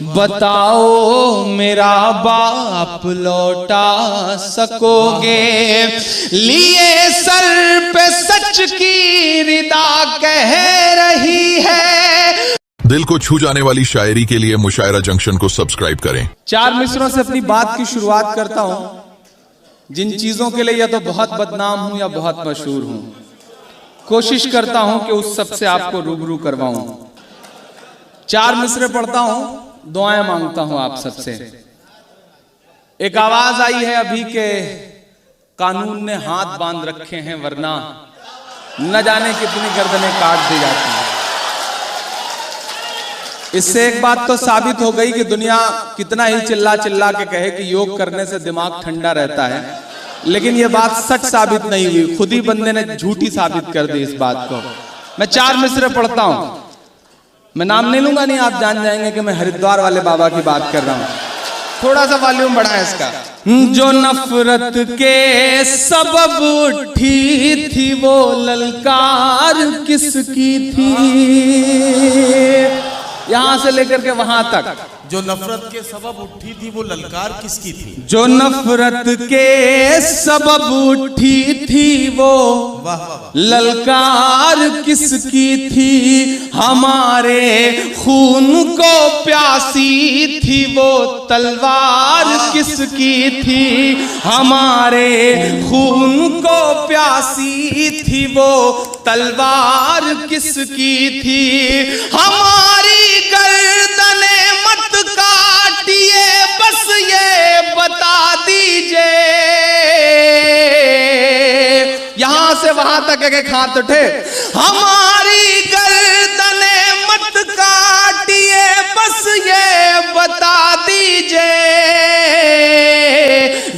बताओ मेरा बाप लौटा सकोगे? लिए सर पे सच की रिदा कह रही है। दिल को छू जाने वाली शायरी के लिए मुशायरा जंक्शन को सब्सक्राइब करें। 4 मिसरों से अपनी बात की शुरुआत करता हूं जिन चीजों के लिए या तो बहुत बदनाम हूं या बहुत मशहूर हूं। कोशिश करता हूं कि उस सब से आपको रूबरू करवाऊं। 4 मिसरे पढ़ता हूं, दुआएं मांगता हूं आप सबसे। एक आवाज आई है अभी के कानून ने हाथ बांध रखे हैं, वरना न जाने कितनी गर्दनें काट दी जाती हैं। इससे एक बात तो साबित हो गई कि दुनिया कितना ही चिल्ला चिल्ला के कहे कि योग करने से दिमाग ठंडा रहता है, लेकिन यह बात सच साबित नहीं हुई। खुद ही बंदे ने झूठी साबित कर दी इस बात को। मैं 4 मिसरे पढ़ता हूं, मैं नाम नहीं लूंगा, नहीं आप जान जाएंगे कि मैं हरिद्वार वाले बाबा की बात कर रहा हूं। थोड़ा सा वॉल्यूम बढ़ाएं इसका। जो नफरत के सबब उठी थी वो ललकार किसकी थी? यहां से लेकर के वहां तक। जो नफरत के सबब उठी थी वो ललकार किसकी थी? जो नफरत के सबब उठी थी वो ललकार किसकी थी? हमारे खून को प्यासी थी वो तलवार किसकी थी? हमारे खून को प्यासी थी वो तलवार किसकी थी? हमारी गर्दने मत काटिए, बस ये बता दीजिए। यहां से वहां तक एक हाथ उठे। हमारी गर्दने मत काटिए, बस ये बता दीजिए।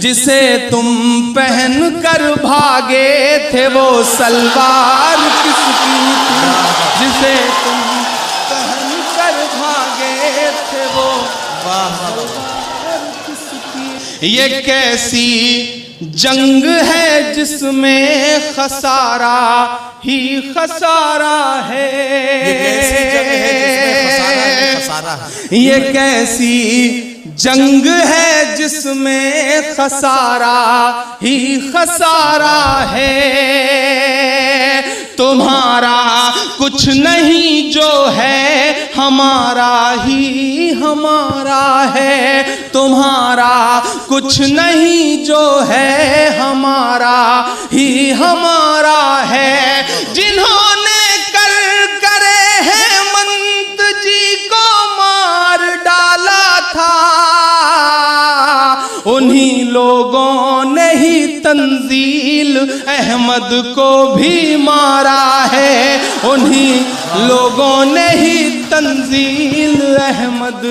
जिसे तुम पहन कर भागे थे वो सलवार किसकी थी? जिसे तुम भागे थे वो ये कैसी जंग है जिसमें खसारा ही खसारा है? ये कैसी जंग है जिसमें खसारा ही खसारा है? तुम्हारा कुछ नहीं जो है हमारा ही हमारा है। तुम्हारा कुछ नहीं जो है हमारा ही हमारा है। जिन्होंने करे हेमंत जी को मार डाला था, उन्हीं लोगों ने ही तंजील अहमद को भी मारा है। उन्हीं लोगों ने ही तंजील अहमद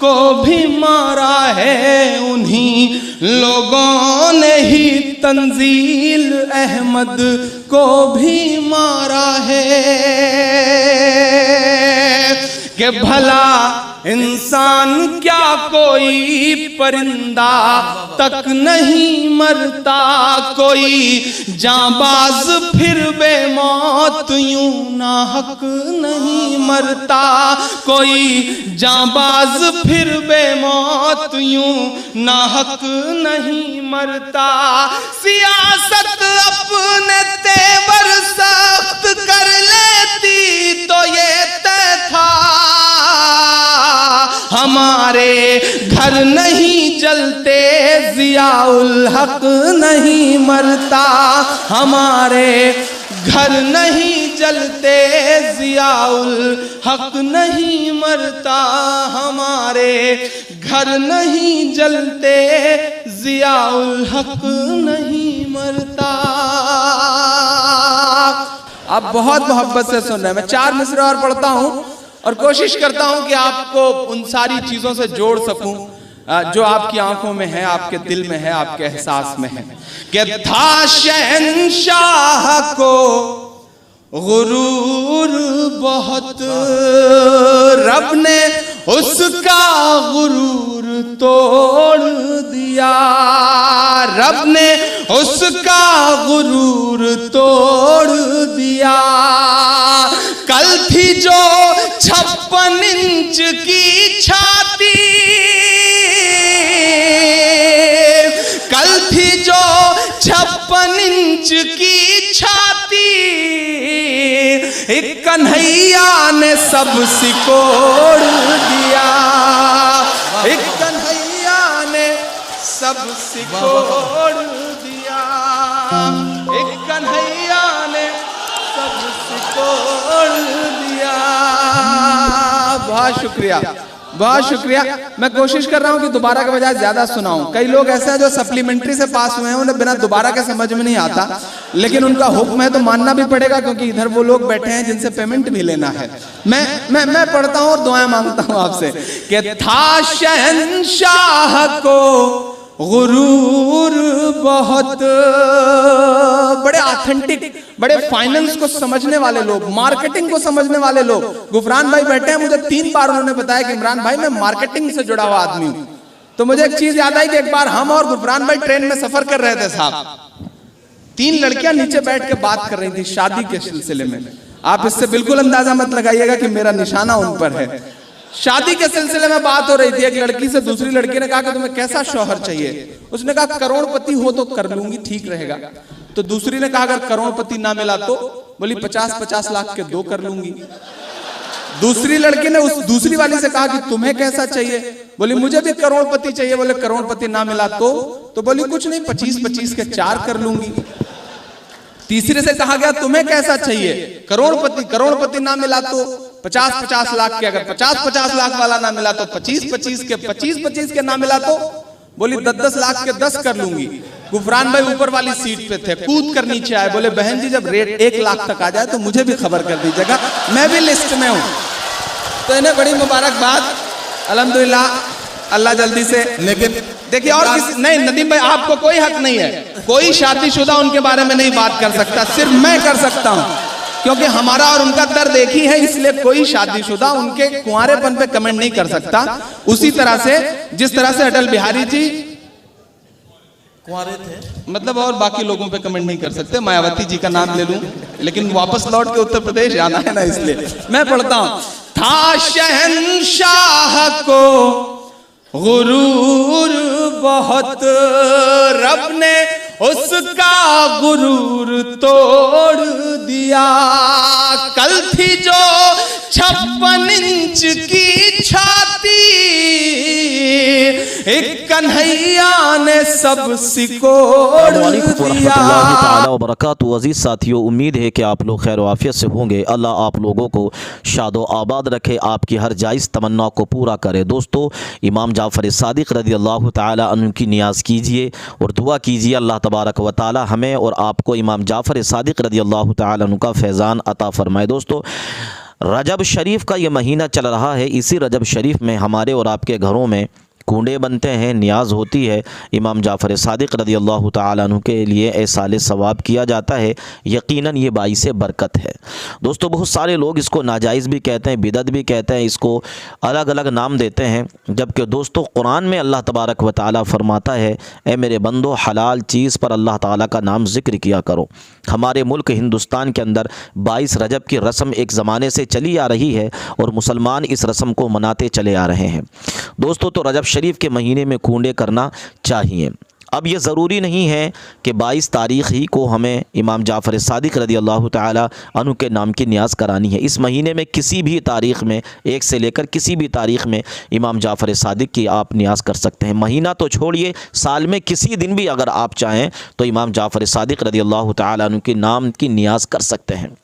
को भी मारा है। उन्हीं लोगों ने ही तंजील अहमद को भी मारा है। कि भला इंसान क्या कोई परिंदा तक नहीं मरता? कोई जांबाज फिर बेमौत यूं नाहक नहीं मरता? कोई जांबाज फिर बेमौत यूं नाहक नहीं मरता? सियासत अपने तेवर सख्त कर लेती तो ये तय था, हमारे घर नहीं जलते जियाउल हक नहीं मरता। हमारे घर नहीं जलते जियाउल हक नहीं मरता। हमारे घर नहीं जलते जियाउल हक नहीं मरता। आप बहुत मोहब्बत से सुन रहे हैं। मैं 4 मिसरे और पढ़ता हूं और कोशिश करता हूं कि आपको उन सारी चीजों से जोड़ सकूं जो आपकी आंखों में है, आपके दिल में है, आपके एहसास में है। कि था शहंशाह को गुरूर बहुत, रब ने उसका गुरूर तोड़ दिया। रब ने उसका गुरूर तोड़ दिया। कल थी जो 56 इंच की छाती, की छाती, एक कन्हैया ने सब सिकोड़ दिया, एक कन्हैया ने सब सिकोड़ दिया, एक कन्हैया ने सब सिकोड़ दिया। बहुत शुक्रिया, बहुत शुक्रिया। मैं कोशिश कर रहा हूं कि दोबारा के बजाय ज्यादा सुनाऊं। कई लोग ऐसे हैं जो सप्लीमेंट्री से पास हुए हैं, उन्हें बिना दोबारा के समझ में नहीं आता, लेकिन उनका हुक्म है तो मानना भी पड़ेगा, क्योंकि इधर वो लोग बैठे हैं जिनसे पेमेंट भी लेना है। मैं पढ़ता हूं और दुआएं मांगता हूं आपसे कि था शहंशाह को गुरूर बहुत, बड़े ऑथेंटिक, बड़े फाइनेंस को समझने वाले लोग, मार्केटिंग को समझने वाले लोग। गुफरान भाई बैठे हैं, मुझे 3 बार उन्होंने बताया कि इमरान भाई मैं मार्केटिंग से जुड़ा हुआ आदमी हूं। तो मुझे एक चीज याद आई कि एक बार हम और गुफरान भाई ट्रेन में सफर कर रहे थे साहब, 3 लड़कियां नीचे बैठ के बात कर रही थी शादी के सिलसिले में। आप इससे बिल्कुल अंदाजा मत लगाइएगा कि मेरा निशाना उन पर है। शादी के सिलसिले में बात हो रही थी। एक लड़की से दूसरी लड़की ने कहा कि तुम्हें कैसा शौहर चाहिए? उसने कहा करोड़पति हो तो कर लूंगी, ठीक रहेगा। तो दूसरी ने कहा अगर करोड़पति ना मिला तो? बोली 50-50 लाख के 2 कर लूंगी। दूसरी लड़की ने उस दूसरी वाली से कहा कि तुम्हें कैसा चाहिए? बोली मुझे भी करोड़पति चाहिए। बोले करोड़पति ना मिला तो? तो बोली कुछ नहीं, 25-25 के 4 कर लूंगी। तीसरे से कहा गया तुम्हें कैसा चाहिए? करोड़पति। करोड़पति ना मिला तो 50-50 लाख के, अगर 50-50 लाख वाला ना मिला तो 25-25 के, 25-25 के ना मिला तो? बोली 10-10 लाख के 10 कर लूंगी। गुफरान भाई ऊपर वाली सीट पे थे, कूद कर नीचे आए, बोले बहन जी जब रेट 1 लाख तक आ जाए तो मुझे भी खबर कर दीजिएगा, मैं भी लिस्ट में हूं। तो इन्हें बड़ी मुबारकबाद, अल्हम्दुलिल्लाह, अल्लाह जल्दी से। लेकिन देखिए और किसी नहीं, नदीम भाई आपको कोई हक नहीं है, कोई शादीशुदा उनके बारे में नहीं बात कर सकता, सिर्फ मैं कर सकता हूं, क्योंकि हमारा और उनका दर्द एक ही है, इसलिए कोई शादीशुदा उनके कुंवारेपन पे कमेंट नहीं कर सकता। उसी तरह से जिस तरह से अटल बिहारी जी कुंवारे थे, मतलब, और बाकी लोगों पे कमेंट नहीं कर सकते। मायावती जी का नाम ले लूं, लेकिन वापस लौट के उत्तर प्रदेश जाना है ना, इसलिए मैं पढ़ता हूं। था शहंशाह को गुरूर बहुत, रब ने उसका गुरूर तोड़ दिया। कल थी जो 56 इंच की छाती, एक कन्हैया ने सब सिकोड़ दिया। वबरकातुहू। अज़ीज़ साथियों, उम्मीद है कि आप लोग खैर वाफियत से होंगे। अल्लाह आप लोगों को शादो आबाद रखे, आपकी हर जायज़ तमन्ना को पूरा करे। दोस्तों, इमाम जाफ़र सादिक़ रज़ी अल्लाह ताला अन्हु की नियाज़ कीजिए और दुआ कीजिए अल्लाह तबारक व ताला हमें और आपको इमाम जाफ़र सादिक़ रज़ी अल्लाह ताला अन्हु का फैज़ान अता फ़रमाए। दोस्तों, रजब शरीफ का ये महीना चल रहा है। इसी रजब शरीफ में हमारे और आपके घरों में कूंडे बनते हैं, नियाज़ होती है। इमाम जाफ़र सादिक़ रज़ी अल्लाह ताला अन्हु के लिए एहसाले सवाब किया जाता है। यकीनन ये बाइस बरकत है। दोस्तों, बहुत सारे लोग इसको नाजायज़ भी कहते हैं, बिदअत भी कहते हैं, इसको अलग अलग नाम देते हैं। जबकि दोस्तों, कुरान में अल्लाह तबारक व ताला फरमाता है, ए मेरे बंदो, हलाल चीज़ पर अल्लाह ताला का नाम ज़िक्र किया करो। हमारे मुल्क हिंदुस्तान के अंदर 22 रजब की रस्म एक ज़माने से चली आ रही है और मुसलमान इस रस्म को मनाते चले आ रहे हैं। दोस्तों, तो रजब शरीफ के महीने में कूंडे करना चाहिए। अब ये ज़रूरी नहीं है कि 22 तारीख़ ही को हमें इमाम जाफ़र सादिक़ रज़ी अल्लाह ताला अन्हु के नाम की नियाज़ करानी है। इस महीने में किसी भी तारीख़ में, एक से लेकर किसी भी तारीख़ में इमाम जाफ़र सादिक़ की आप नियाज़ कर सकते हैं। महीना तो छोड़िए, साल में किसी दिन भी अगर आप चाहें तो इमाम जाफ़र सादिक़ रज़ी अल्लाह ताला अन्हु के नाम की नियाज़ कर सकते हैं।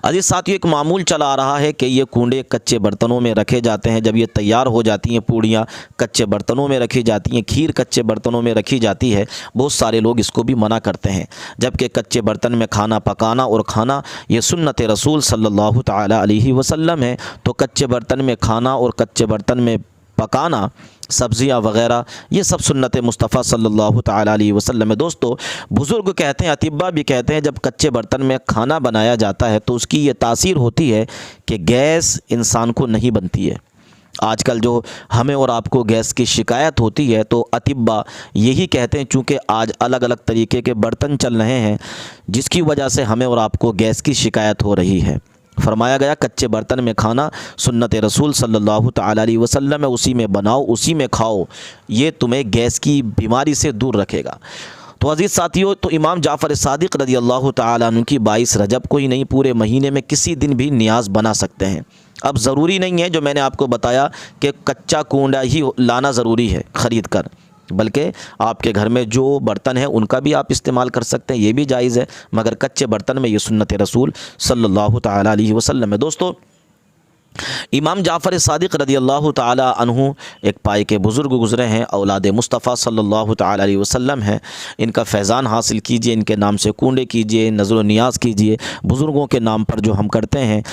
अजीज़ साथियों, एक मामूल चला आ रहा है कि ये कूंडे कच्चे बर्तनों में रखे जाते हैं। जब ये तैयार हो जाती हैं, पूड़ियाँ कच्चे बर्तनों में रखी जाती हैं, खीर कच्चे बर्तनों में रखी जाती है। बहुत सारे लोग इसको भी मना करते हैं, जबकि कच्चे बर्तन में खाना पकाना और खाना ये सुन्नत रसूल सल्लल्लाहु ताला अलैहि वसल्लम है। तो कच्चे बर्तन में खाना और कच्चे बर्तन में पकाना, सब्ज़ियाँ वग़ैरह, ये सब सुन्नत मुस्तफ़ा सल्लल्लाहु ताला अलैहि वसल्लम है। दोस्तों, बुज़ुर्ग कहते हैं, अतिब्बा भी कहते हैं, जब कच्चे बर्तन में खाना बनाया जाता है तो उसकी ये तासीर होती है कि गैस इंसान को नहीं बनती है। आजकल जो हमें और आपको गैस की शिकायत होती है, तो अतिब्बा यही कहते हैं, चूँकि आज अलग अलग तरीके के बर्तन चल रहे हैं जिसकी वजह से हमें और आपको गैस की शिकायत हो रही है। फरमाया गया कच्चे बर्तन में खाना सुन्नत रसूल सल्लल्लाहु ताला अलैहि वसल्लम है, उसी में बनाओ, उसी में खाओ, ये तुम्हें गैस की बीमारी से दूर रखेगा। तो अजीज़ साथियों, तो इमाम जाफ़र सादिक़ रज़ी अल्लाह ताला अन्हु की 22 रजब को ही नहीं, पूरे महीने में किसी दिन भी नियाज़ बना सकते हैं। अब ज़रूरी नहीं है, जो मैंने आपको बताया कि कच्चा कूंडा ही लाना ज़रूरी है ख़रीद कर, बल्कि आपके घर में जो बर्तन है उनका भी आप इस्तेमाल कर सकते हैं, ये भी जायज़ है, मगर कच्चे बर्तन में ये सुन्नत रसूल सल्लल्लाहु ताला अलैहि वसल्लम है। दोस्तों, इमाम जाफ़र सादिक़ रज़ी अल्लाह ताला अन्हु एक पाए के बुज़ुर्ग गुज़रे हैं, औलाद मुस्तफ़ा सल्लल्लाहु ताला अलैहि वसल्लम हैं। इनका फैज़ान हासिल कीजिए, इनके नाम से कूंडे कीजिए, नज़र व नियाज़ कीजिए, बुज़ुर्गों के नाम पर जो हम करते हैं